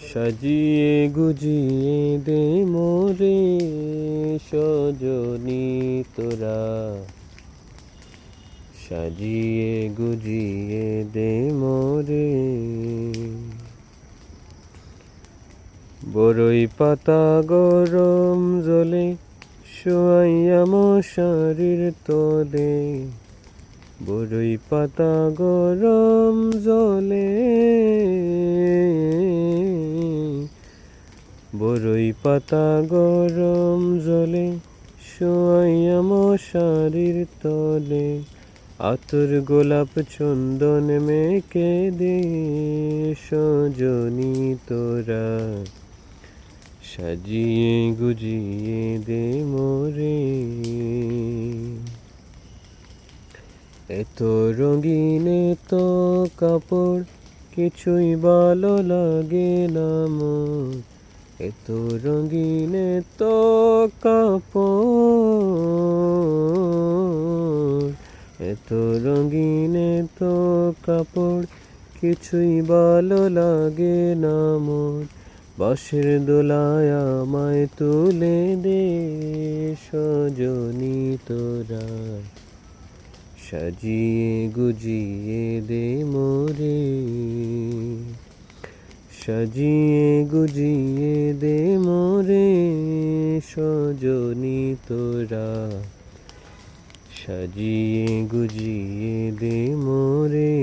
সাজিয়ে গুজিয়ে দে মোরে সজনী তোরা, সাজিয়ে গুজিয়ে দে মোরে। বরই পাতা গরম জলে শোয়াইয়া মশারির তলে, বরই পাতা গরম জলে, বরই পাতা গরম জলে শোয়াইয়া মশারির তলে। আতর গোলাপ চন্দন মেখে দে সজনী তোরা, সাজিয়ে গুজিয়ে দে মোরে। এত রঙিন এত কাপড় কিছুই ভালো লাগে না মোর, এত রঙিন এত কাপড়, এত রঙিন এত কাপড় কিছুই ভালো লাগে না মোর। বাঁশের দোলায় আমায় তুলে দে সজনী তোরা, সাজিয়ে গুজিয়ে দে মোরে, সাজিয়ে গুজিয়ে দে মোরে সজনী তোরা, সাজিয়ে গুজিয়ে দে মোরে।